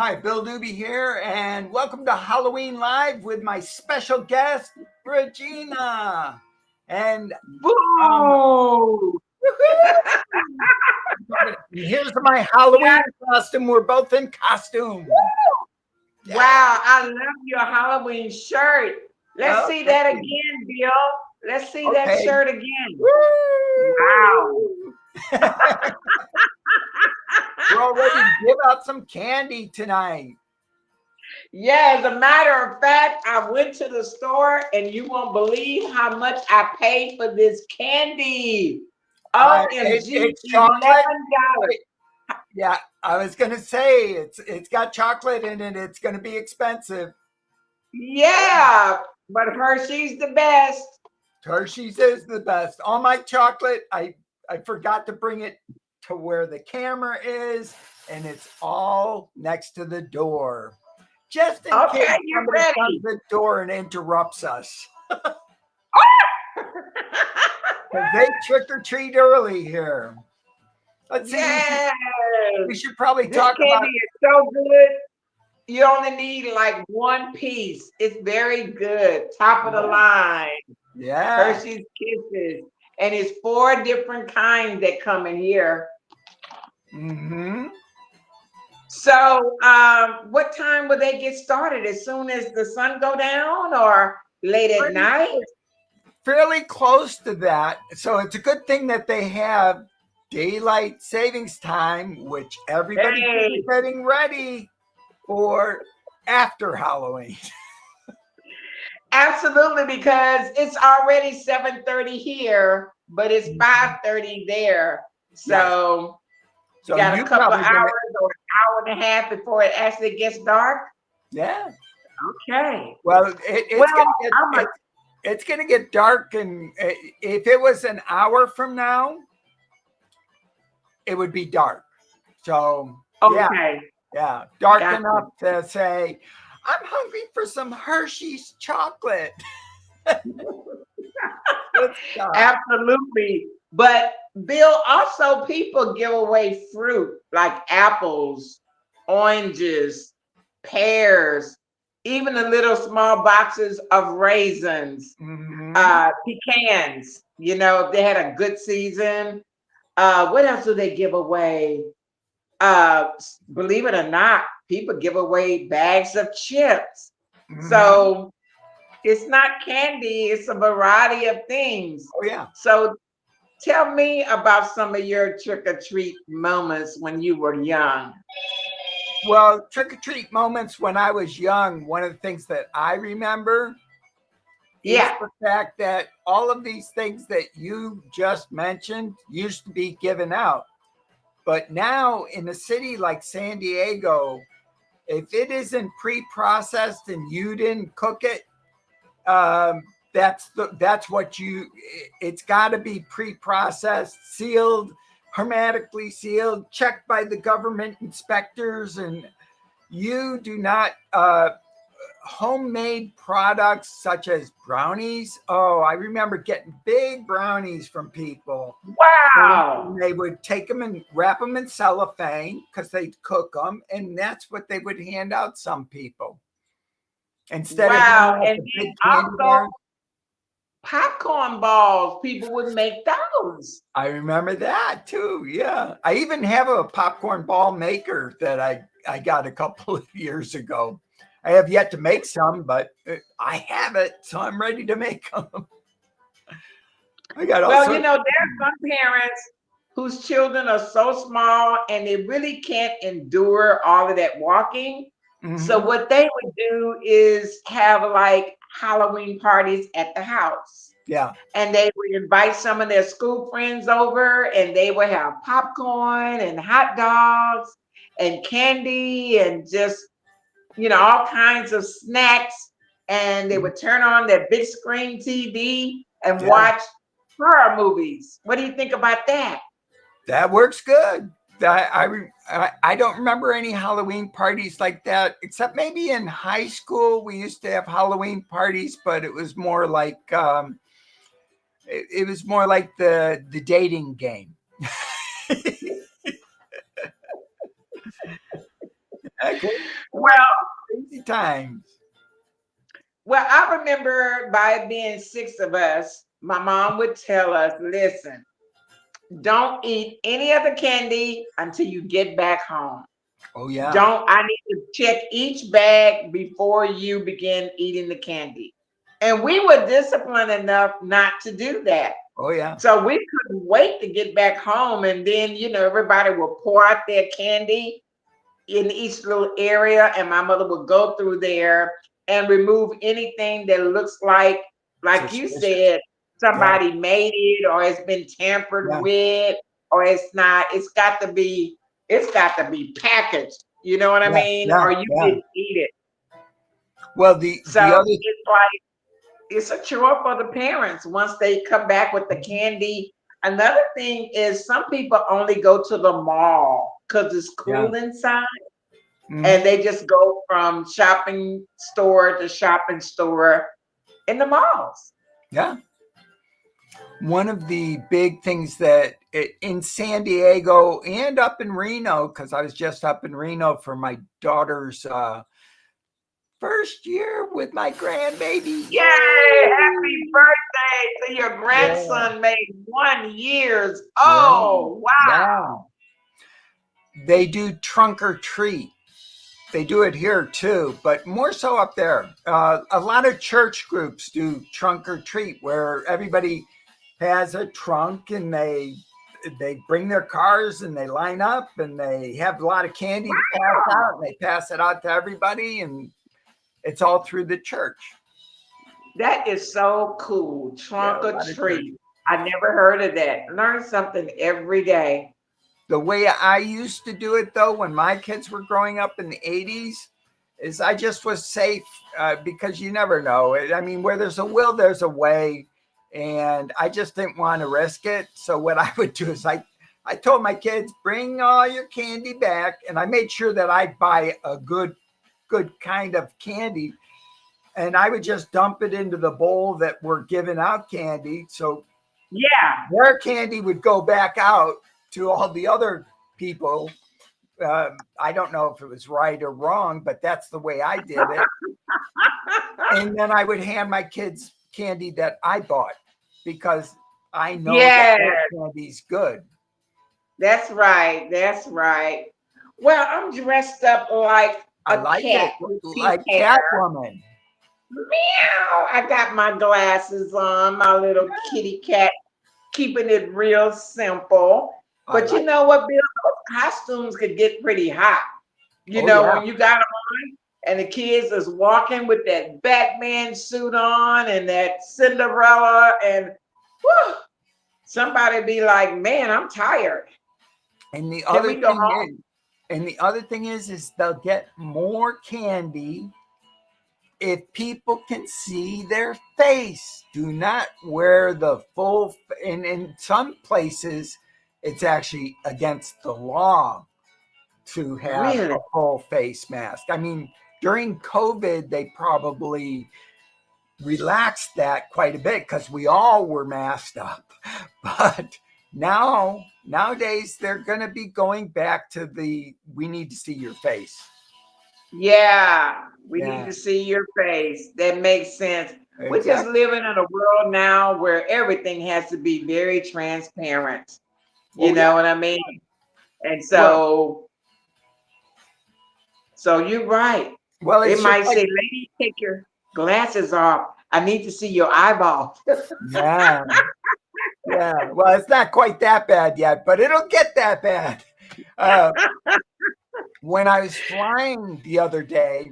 Hi, Bill Doobie here, and welcome to Halloween Live with my special guest, Regina. And um, Whoa! here's my Yeah. Halloween costume. We're both in costume. Yeah. Wow, I love your Halloween shirt. Let's Oh, see thank that you. again, Bill. Let's see that Okay. shirt again. Wow. Woo! We're all ready to give out some candy tonight. Yeah, as a matter of fact, I went to the store and you won't believe how much I paid for this candy. OMG, It's chocolate. $11. Yeah, I was gonna say it's got chocolate in it. It's gonna be expensive. Yeah, but Hershey's the best. Hershey's is the best. All my chocolate, I forgot to bring it to where the camera is, and it's all next to the door, just in case Okay, get somebody comes ready. to the door and interrupts us. Because they trick or treat early here. Let's see. Yes. We should probably This talk candy about. is so good. You only need like one piece. It's very good. Top of the Yeah, line. yeah. Hershey's Kisses. And it's 4 different kinds that come in here. Mm-hmm. So what time will they get started? As soon as the sun go down or late at Pretty night? fairly close to that. So it's a good thing that they have daylight savings time, which everybody should be Hey, getting ready for after Halloween. absolutely, because it's already 7:30 here, but it's 5:30 there. Yes. So you So got a you couple of probably gonna, hours or an hour and a half before it actually gets dark. yeah. Okay. Well, Well, I'm it's gonna get dark, and if it was an hour from now, it would be dark. So yeah, okay. yeah, dark Got enough you. to say, I'm hungry for some Hershey's chocolate. Good stuff. Absolutely. But Bill, also people give away fruit like apples, oranges, pears, even the little small boxes of raisins, Hmm. pecans. If they had a good season. What else do they give away? Believe it or not, people give away bags of chips. Hmm. So it's not candy, it's a variety of things. Oh yeah. So tell me about some of your trick or treat moments when you were young. Well, trick or treat moments when I was young, one of the things that I remember is Yeah, the fact that all of these things that you just mentioned used to be given out. But now in a city like San Diego, if it isn't pre-processed and you didn't cook it, um, that's what you. It's got to be pre-processed, sealed, hermetically sealed, checked by the government inspectors, and you do not homemade products such as brownies. Oh, I remember getting big brownies from people. And wow. they would take them and wrap them in cellophane because they'd cook them, and that's what they would hand out some people instead of handing Wow. out And the then big candy also bars. popcorn balls, people would make those. I remember that too. Yeah, I even have a popcorn ball maker that I got a couple of years ago. I have yet to make some, but I have it, so I'm ready to make them. I got all Well, sorts. there's some parents whose children are so small and they really can't endure all of that walking. So Hmm. what they would do is have like Halloween parties at the house. Yeah, And they would invite some of their school friends over and they would have popcorn and hot dogs and candy and just, all kinds of snacks. And they would turn on their big screen TV and yeah, watch horror movies. What do you think about that? that works good. I don't remember any Halloween parties like that, except maybe in high school we used to have Halloween parties, but it was more like it was more like the dating game. Well, Crazy times. well, I remember by it being six of us, my mom would tell us, listen, don't eat any of the candy until you get back home. Oh yeah. I need to check each bag before you begin eating the candy. And we were disciplined enough not to do that. Oh yeah. So we couldn't wait to get back home. And then, everybody would pour out their candy in each little area. And my mother would go through there and remove anything that looks like you Suspicious. said, Yeah. somebody made it or it's been tampered Yeah. with, or it's not, it's got to be packaged. You know what I Yeah. mean? Yeah. Or you Yeah. didn't eat it. Well, the So other it's a chore for the parents once they come back with the candy. Another thing is some people only go to the mall because it's yeah. cool inside, and Mhm. they just go from shopping store to shopping store in the malls. Yeah. One of the big things that in San Diego and up in Reno, because I was just up in Reno for my daughter's first year with my grandbaby. Yay! Happy Yay! birthday to your Yeah. grandson made 1 years. Yeah. Oh, Yeah. wow. They do trunk or treat. They do it here too, but more so up there. A lot of church groups do trunk or treat where everybody has a trunk and they bring their cars and they line up and they have a lot of candy to pass out and they pass it out to everybody and it's all through the church. That is so cool. Yeah, Trunk a or lot of church. treat. I never heard of that. Learn something every day. The way I used to do it though, when my kids were growing up in the 80s, is I just was safe because you never know. I mean, where there's a will, there's a way. And I just didn't want to risk it. So what I would do is I told my kids, bring all your candy back. And I made sure that I'd buy a good kind of candy. And I would just dump it into the bowl that were giving out candy. So Yeah. their candy would go back out to all the other people. I don't know if it was right or wrong, but that's the way I did it. And then I would hand my kids candy that I bought because I know that Yeah. that candy's good. That's right. That's right. Well, I'm dressed up like I a like it, cat with pink like hair. Catwoman. Meow. I got my glasses on, my little kitty cat, keeping it real simple. I But you like. know what, Bill? Those costumes could get pretty hot. Oh yeah, When you got them on and the kids is walking with that Batman suit on and that Cinderella, and whew, somebody be like, man, I'm tired. and the Can other we go thing home? is, is they'll get more candy if people can see their face. Do not wear the full. And in some places, it's actually against the law to have Really? a full face mask. I mean, during COVID, they probably relaxed that quite a bit because we all were masked up. But nowadays, they're going to be going back to the we need to see your face. Yeah, we need Yeah, to see your face. That makes sense. We're just exactly. living in a world now where everything has to be very transparent. You Oh, yeah. know what I mean? And Well, so you're right. well, They it's just might like, say, lady, take your glasses off. I need to see your eyeball. yeah, yeah. Well, it's not quite that bad yet, but it'll get that bad. Uh, when I was flying the other day,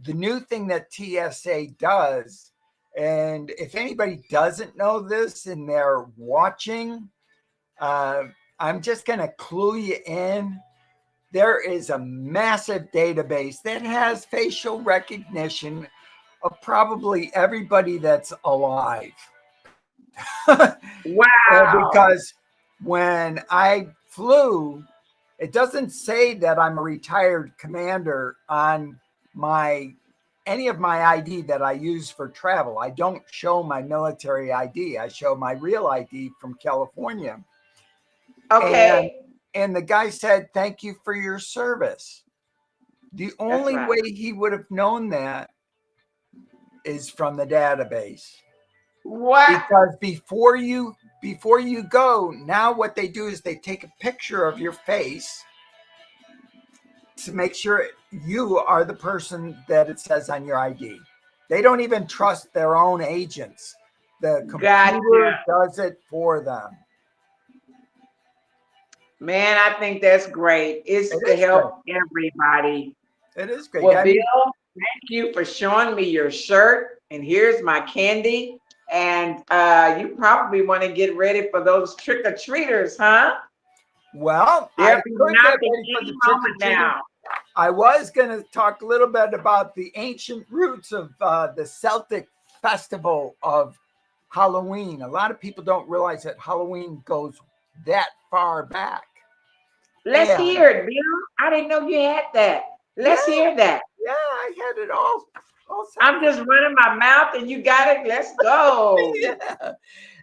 the new thing that TSA does, and if anybody doesn't know this and they're watching, uh, I'm just going to clue you in. There is a massive database that has facial recognition of probably everybody that's alive. Wow. Because when I flew, it doesn't say that I'm a retired commander on my any of my ID that I use for travel. I don't show my military ID. I show my real ID from California. And Okay. and the guy said, "Thank you for your service." The That's only right. way he would have known that is from the database. What? Because before you go, now what they do is they take a picture of your face to make sure you are the person that it says on your ID. They don't even trust their own agents. The computer Gotcha. does it for them. Man, I think that's great. It's It to is great. help everybody. It is great. Well, I Bill, mean, thank you for showing me your shirt. And here's my candy. And you probably want to get ready for those trick-or-treaters, huh? well, They'll I be could get knocking ready for any the trick or moment treating. now. I was going to talk a little bit about the ancient roots of the Celtic festival of Halloween. A lot of people don't realize that Halloween goes that far back. Let's And hear it, Bill. I didn't know you had that. yeah, Let's hear that. yeah, I had it all I'm set. just running my mouth and you got it. Let's go. Yeah.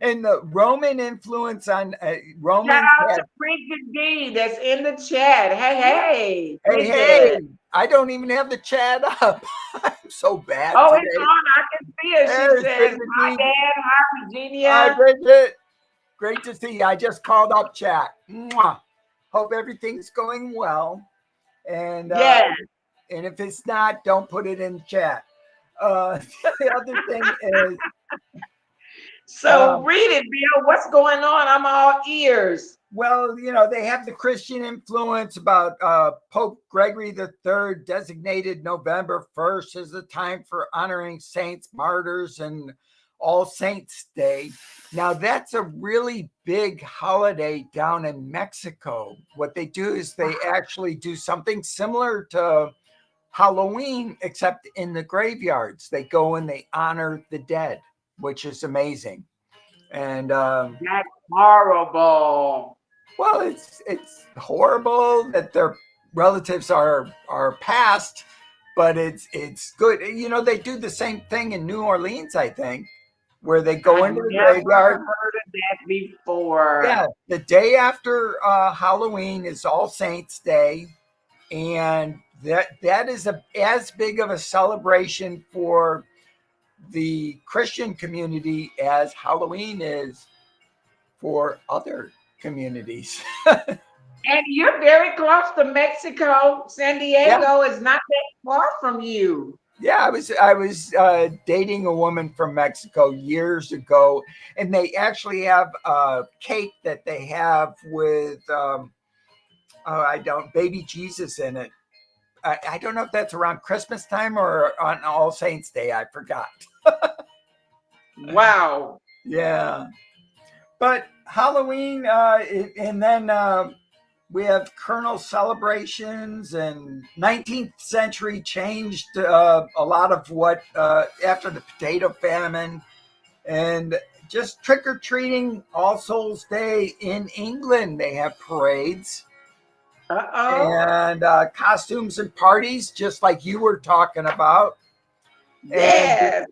And the Roman influence on Shout Romans out had, to Bridget D that's in the chat. Hey, hey, hey, Bridget. I don't even have the chat up. I'm so bad Oh, it's today. on. I can see it. She There's says, Bridget "Hi, D. Dad. Hi, Hi, Regenia." Bridget. Great to see you. I just called up chat. Mwah. Hope everything's going well. And uh, Yes. and if it's not, don't put it in chat. The other thing is, So um, read it, Bill. What's going on? I'm all ears. well, they have the Christian influence about Pope Gregory III designated November 1st as the time for honoring saints, martyrs, and All Saints Day. Now, that's a really big holiday down in Mexico. What they do is they actually do something similar to Halloween, except in the graveyards. They go and they honor the dead, which is amazing. And That's horrible. well, it's horrible that their relatives are passed, but it's good. They do the same thing in New Orleans, I think, where they go I into the never graveyard. heard of that before. Yeah, the day after Halloween is All Saints Day, and that is as big of a celebration for the Christian community as Halloween is for other communities. And you're very close to Mexico. San Yeah, Diego is not that far from you. yeah. I was dating a woman from Mexico years ago, and they actually have a cake that they have with I don't baby Jesus in it. I don't know if that's around Christmas time or on All Saints Day. I forgot. Wow. Yeah, but Halloween, and then we have kernel celebrations, and 19th century changed a lot of what after the potato famine, and just trick-or-treating. All Souls Day in England, they have parades Uh-oh. and costumes and parties, just like you were talking about. And Yes.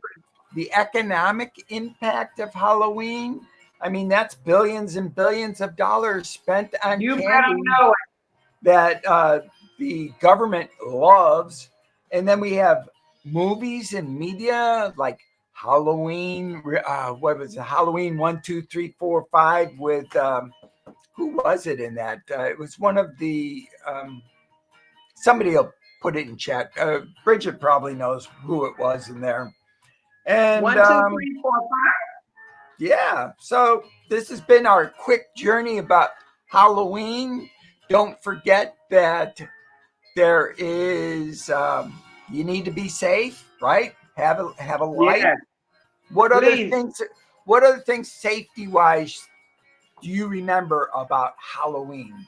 the economic impact of Halloween, I mean, that's billions and billions of dollars spent on You better candy know that the government loves. And then we have movies and media like Halloween. What was it? Halloween 1, 2, 3, 4, 5 with who was it in that? It was one of the somebody will put it in chat. Bridget probably knows who it was in there. it. And One, two, three, four, five. yeah, so this has been our quick journey about Halloween. Don't forget that there is you need to be safe, right? Have a light. Yes, What other please. things? What other things, safety wise, do you remember about Halloween?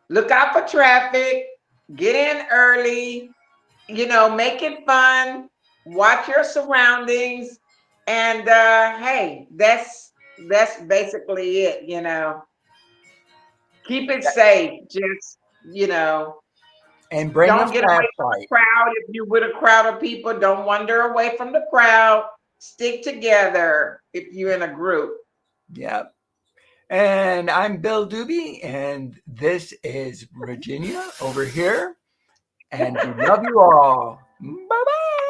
Look out for traffic. Get in early. Make it fun. Watch your surroundings. And hey, that's basically it. Keep it safe. Just, And bring a don't get away from the flashlight. crowd. If you're with a crowd of people, don't wander away from the crowd. Stick together if you're in a group. Yep. And I'm Bill Doobie, and this is Regenia over here. And we love you all. Bye bye.